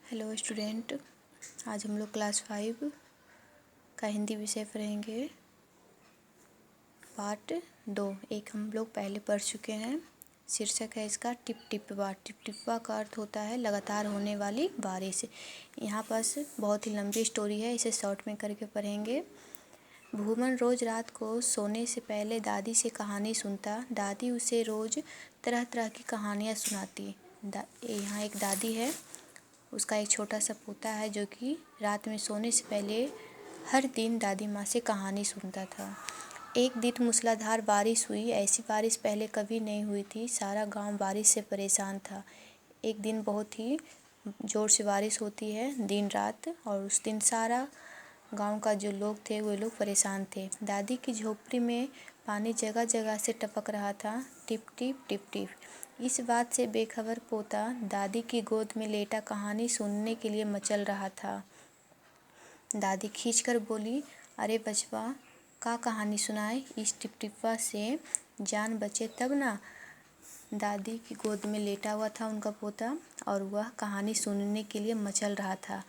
Hello student, आज हम लोग क्लास 5 का हिंदी विषय पढ़ेंगे। पार्ट 2 एक हम लोग पहले पढ़ चुके हैं। शीर्षक है इसका टिप टिपवा। टिप टिपवा का अर्थ होता है लगातार होने वाली बारिश। यहाँ पास बहुत ही लंबी स्टोरी है, इसे शॉर्ट में करके पढ़ेंगे। भूमन रोज़ रात को सोने से पहले दादी से कहानी सुनता। दादी उसे रोज़ तरह तरह की कहानियाँ सुनाती। यहाँ एक दादी है, उसका एक छोटा सा पोता है जो कि रात में सोने से पहले हर दिन दादी माँ से कहानी सुनता था। एक दिन मूसलाधार बारिश हुई। ऐसी बारिश पहले कभी नहीं हुई थी। सारा गांव बारिश से परेशान था। एक दिन बहुत ही ज़ोर से बारिश होती है दिन रात, और उस दिन सारा गांव का जो लोग थे वो लोग परेशान थे। दादी की झोपड़ी में पानी जगह जगह से टपक रहा था, टिप टिप टिप टिप। इस बात से बेखबर पोता दादी की गोद में लेटा कहानी सुनने के लिए मचल रहा था। दादी खींचकर बोली, अरे बचवा, का कहानी सुनाए, इस टिपटिपा से जान बचे तब ना। दादी की गोद में लेटा हुआ था उनका पोता, और वह कहानी सुनने के लिए मचल रहा था।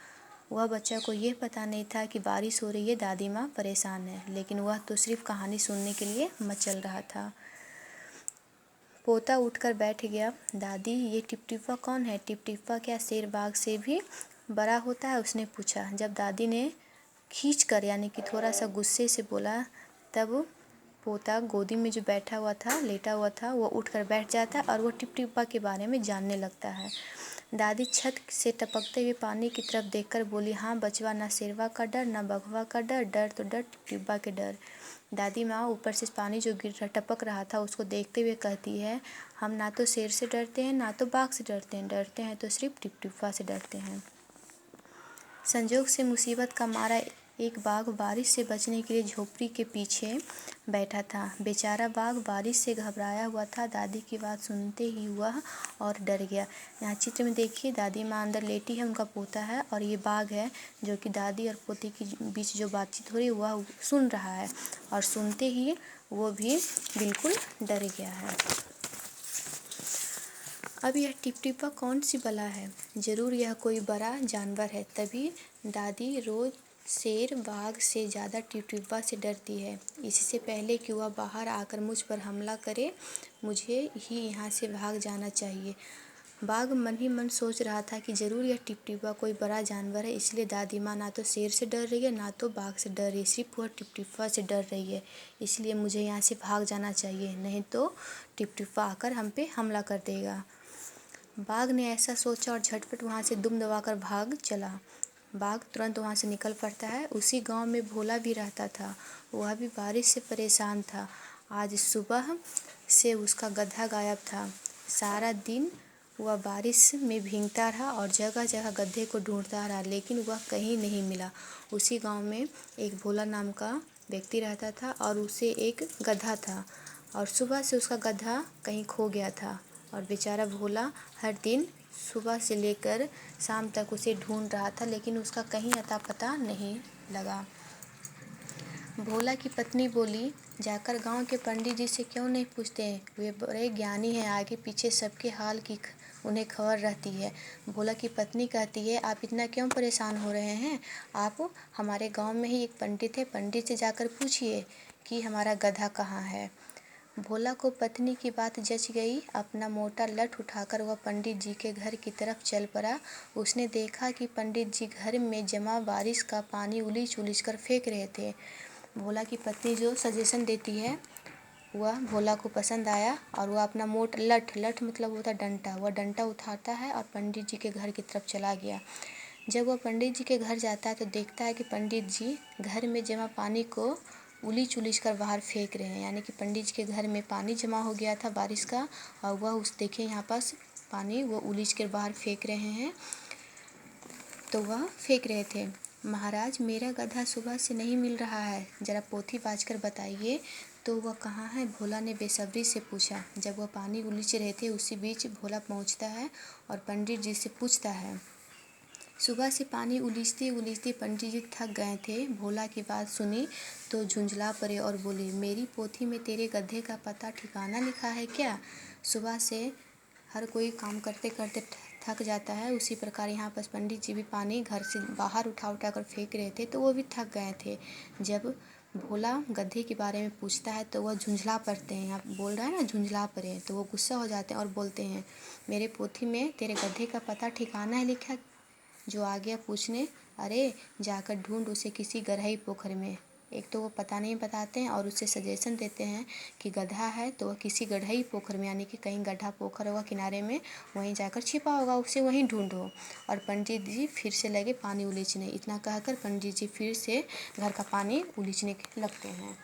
वह बच्चा को यह पता नहीं था कि बारिश हो रही है, दादी माँ परेशान है, लेकिन वह तो सिर्फ कहानी सुनने के लिए मचल रहा था। पोता उठकर बैठ गया। दादी, ये टिपटिपा कौन है? टिपटिपा क्या शेर बाघ से भी बड़ा होता है? उसने पूछा। जब दादी ने खींचकर यानी कि थोड़ा सा गुस्से से बोला, तब पोता गोदी में जो बैठा हुआ था, लेटा हुआ था, वो उठकर बैठ जाता और वो टिपटिपा के बारे में जानने लगता है। दादी छत से टपकते हुए पानी की तरफ देखकर बोली, हाँ बचवा, ना शेरवा का डर, ना बघवा का डर, डर तो डर टिपटिपा के डर। दादी माँ ऊपर से पानी जो गिर टपक रहा था उसको देखते हुए कहती है, हम ना तो शेर से डरते हैं ना तो बाघ से डरते हैं तो सिर्फ टिपटिपा से डरते हैं। संजोग से मुसीबत का मारा एक बाघ बारिश से बचने के लिए झोपड़ी के पीछे बैठा था। बेचारा बाघ बारिश से घबराया हुआ था। दादी की बात सुनते ही वह और डर गया। यहाँ चित्र में देखिए, दादी माँ अंदर लेटी है, उनका पोता है, और ये बाघ है जो कि दादी और पोते के बीच जो बातचीत हो रही है वह सुन रहा है, और सुनते ही वो भी बिल्कुल डर गया है। अब यह टिपटिपा कौन सी बला है? ज़रूर यह कोई बड़ा जानवर है, तभी दादी रोज़ शेर बाघ से ज़्यादा टिपटिपा से डरती है। इससे पहले कि वह बाहर आकर मुझ पर हमला करे, मुझे ही यहाँ से भाग जाना चाहिए। बाघ मन ही मन सोच रहा था कि ज़रूर यह टिपटिपा कोई बड़ा जानवर है, इसलिए दादी माँ ना तो शेर से डर रही है ना तो बाघ से डर रही है, सिर्फ वह टिपटिपा से डर रही है। इसलिए मुझे यहाँ से भाग जाना चाहिए, नहीं तो टिपटिपा आकर हम पे हमला कर देगा। बाघ ने ऐसा सोचा और झटपट वहाँ से दुम दबाकर भाग चला। बाघ तुरंत वहाँ से निकल पड़ता है। उसी गांव में भोला भी रहता था। वह भी बारिश से परेशान था। आज सुबह से उसका गधा गायब था। सारा दिन वह बारिश में भीगता रहा और जगह जगह गधे को ढूंढता रहा, लेकिन वह कहीं नहीं मिला। उसी गांव में एक भोला नाम का व्यक्ति रहता था और उसे एक गधा था, और सुबह से उसका गधा कहीं खो गया था, और बेचारा भोला हर दिन सुबह से लेकर शाम तक उसे ढूंढ रहा था, लेकिन उसका कहीं अता पता नहीं लगा। भोला की पत्नी बोली, जाकर गांव के पंडित जी से क्यों नहीं पूछते हैं? वे बड़े ज्ञानी हैं, आगे पीछे सबके हाल की उन्हें खबर रहती है। भोला की पत्नी कहती है, आप इतना क्यों परेशान हो रहे हैं? आप हमारे गांव में ही एक पंडित है, पंडित से जाकर पूछिए कि हमारा गधा कहाँ है। भोला को पत्नी की बात जच गई। अपना मोटा लठ उठाकर वह पंडित जी के घर की तरफ चल पड़ा। उसने देखा कि पंडित जी घर में जमा बारिश का पानी उलीच उलीच कर फेंक रहे थे। भोला की पत्नी जो सजेशन देती है वह भोला को पसंद आया, और वह अपना मोटा लठ मतलब होता डंडा, वह डंडा उठाता है और पंडित जी के घर की तरफ चला गया। जब वह पंडित जी के घर जाता है तो देखता है कि पंडित जी घर में जमा पानी को उलीच उलीच कर बाहर फेंक रहे हैं, यानी कि पंडित जी के घर में पानी जमा हो गया था बारिश का, और वह उस देखे यहाँ पास पानी वो उलीच कर बाहर फेंक रहे हैं। तो वह फेंक रहे थे, महाराज मेरा गधा सुबह से नहीं मिल रहा है, ज़रा पोथी बाज कर बताइए तो वह कहाँ है? भोला ने बेसब्री से पूछा। जब वह पानी उलीच रहे थे उसी बीच भोला पहुँचता है और पंडित जी से पूछता है। सुबह से पानी उलीचते उलीचते पंडित जी थक गए थे। भोला की बात सुनी तो झुंझला पड़े और बोले, मेरी पोथी में तेरे गधे का पता ठिकाना लिखा है क्या? सुबह से हर कोई काम करते करते थक जाता है, उसी प्रकार यहाँ पर पंडित जी भी पानी घर से बाहर उठा उठा कर फेंक रहे थे, तो वो भी थक गए थे। जब भोला गधे के बारे में पूछता है तो वह झुंझला पड़ते हैं, यहाँ बोल रहा है ना झुंझला पड़े, तो वो गुस्सा हो जाते हैं और बोलते हैं, मेरे पोथी में तेरे गधे का पता ठिकाना है लिखा जो आ गया पूछने? अरे जाकर ढूंढ उसे किसी गहराई पोखर में। एक तो वो पता नहीं बताते हैं और उससे सजेशन देते हैं कि गधा है तो वह किसी गहराई पोखर में, यानी कि कहीं गड्ढा पोखर होगा किनारे में, वहीं जाकर छिपा होगा, उसे वहीं ढूंढो। और पंडित जी फिर से लगे पानी उलीचने। इतना कहकर पंडित जी फिर से घर का पानी उलीचने लगते हैं।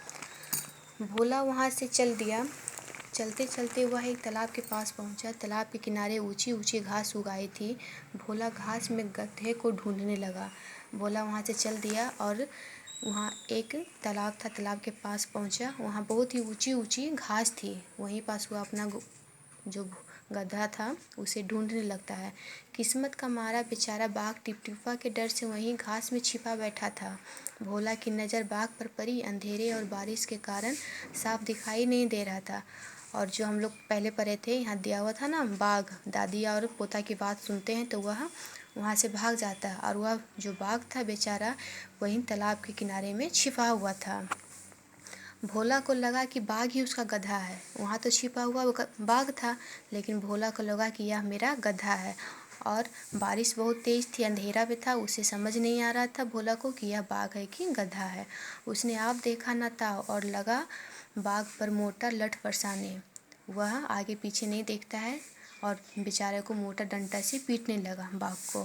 भोला वहाँ से चल दिया। चलते चलते वह एक तालाब के पास पहुंचा। तालाब के किनारे ऊंची ऊंची घास उगाई थी। भोला घास में गधे को ढूंढने लगा। भोला वहाँ से चल दिया और वहाँ एक तालाब था, तालाब के पास पहुंचा। वहाँ बहुत ही ऊंची ऊंची घास थी। वहीं पास वो अपना जो गधा था उसे ढूंढने लगता है। किस्मत का मारा बेचारा बाघ टिपटिपा के डर से वहीं घास में छिपा बैठा था। भोला की नज़र बाघ पर पड़ी। अंधेरे और बारिश के कारण साफ दिखाई नहीं दे रहा था। और जो हम लोग पहले पढ़े थे, यहाँ दिया हुआ था ना, बाघ दादी और पोता की बात सुनते हैं तो वह वहाँ से भाग जाता है। और वह जो बाघ था बेचारा वहीं तालाब के किनारे में छिपा हुआ था। भोला को लगा कि बाघ ही उसका गधा है। वहाँ तो छिपा हुआ वो बाघ था, लेकिन भोला को लगा कि यह मेरा गधा है। और बारिश बहुत तेज़ थी, अंधेरा भी था, उसे समझ नहीं आ रहा था भोला को कि यह बाघ है कि गधा है। उसने आप देखा न था और लगा बाघ पर मोटा लठ बरसाने। वह आगे पीछे नहीं देखता है और बेचारे को मोटा डंडा से पीटने लगा बाघ को।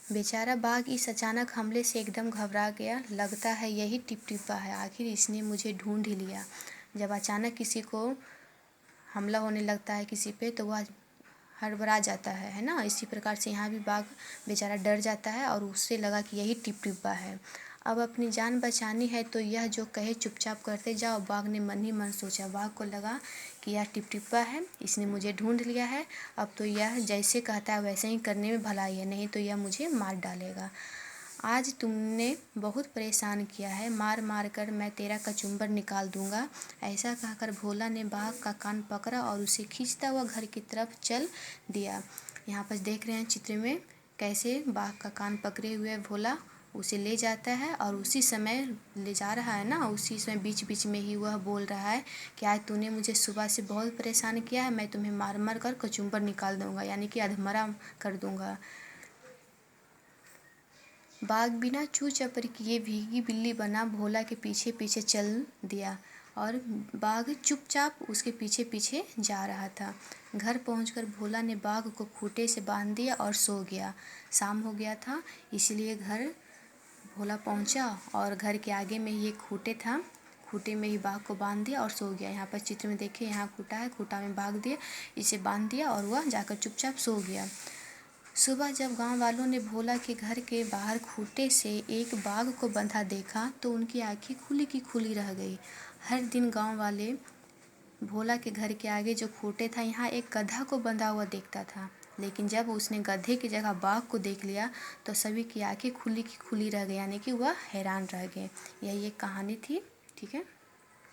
बेचारा बाघ इस अचानक हमले से एकदम घबरा गया। लगता है यही टिपटिपा है, आखिर इसने मुझे ढूंढ ही लिया। जब अचानक किसी को हमला होने लगता है किसी पे तो वह हड़बड़ा जाता है ना। इसी प्रकार से यहाँ भी बाघ बेचारा डर जाता है और उससे लगा कि यही टिपटिपा है। अब अपनी जान बचानी है तो यह जो कहे चुपचाप करते जाओ। बाघ ने मन ही मन सोचा। बाघ को लगा कि यह टिपटिपा है, इसने मुझे ढूंढ लिया है, अब तो यह जैसे कहता है वैसे ही करने में भलाई है, नहीं तो यह मुझे मार डालेगा। आज तुमने बहुत परेशान किया है, मार मार कर मैं तेरा कचुम्बर निकाल दूंगा। ऐसा कहकर भोला ने बाघ का कान पकड़ा और उसे खींचता हुआ घर की तरफ चल दिया। यहाँ पर देख रहे हैं चित्र में कैसे बाघ का कान पकड़े हुए भोला उसे ले जाता है और उसी समय ले जा रहा है ना, उसी समय बीच बीच में ही वह बोल रहा है कि आज तूने मुझे सुबह से बहुत परेशान किया है, मैं तुम्हें मार मार कर कचुम्बर निकाल दूंगा, यानी कि अधमरा कर दूंगा। बाघ बिना चू चपर किए भीगी बिल्ली बना भोला के पीछे पीछे चल दिया और बाघ चुपचाप उसके पीछे पीछे जा रहा था। घर पहुंचकर भोला ने बाघ को खूंटे से बांध दिया और सो गया। शाम हो गया था, इसलिए घर भोला पहुंचा और घर के आगे में ही एक खूंटे था, खूंटे में ही बाघ को बांध दिया और सो गया। यहाँ पर चित्र में देखिए, यहाँ खूंटा है, खूंटा में बांध दिया, इसे बांध दिया और वह जाकर चुपचाप सो गया। सुबह जब गांव वालों ने भोला के घर के बाहर खूंटे से एक बाघ को बंधा देखा तो उनकी आंखें खुली की खुली रह गई। हर दिन गांव वाले भोला के घर के आगे जो खूंटे था यहाँ एक गधा को बंधा हुआ देखता था, लेकिन जब उसने गधे की जगह बाघ को देख लिया तो सभी की आंखें खुली की खुली रह गई, यानी कि वह हैरान रह गए। यही एक कहानी थी। ठीक है।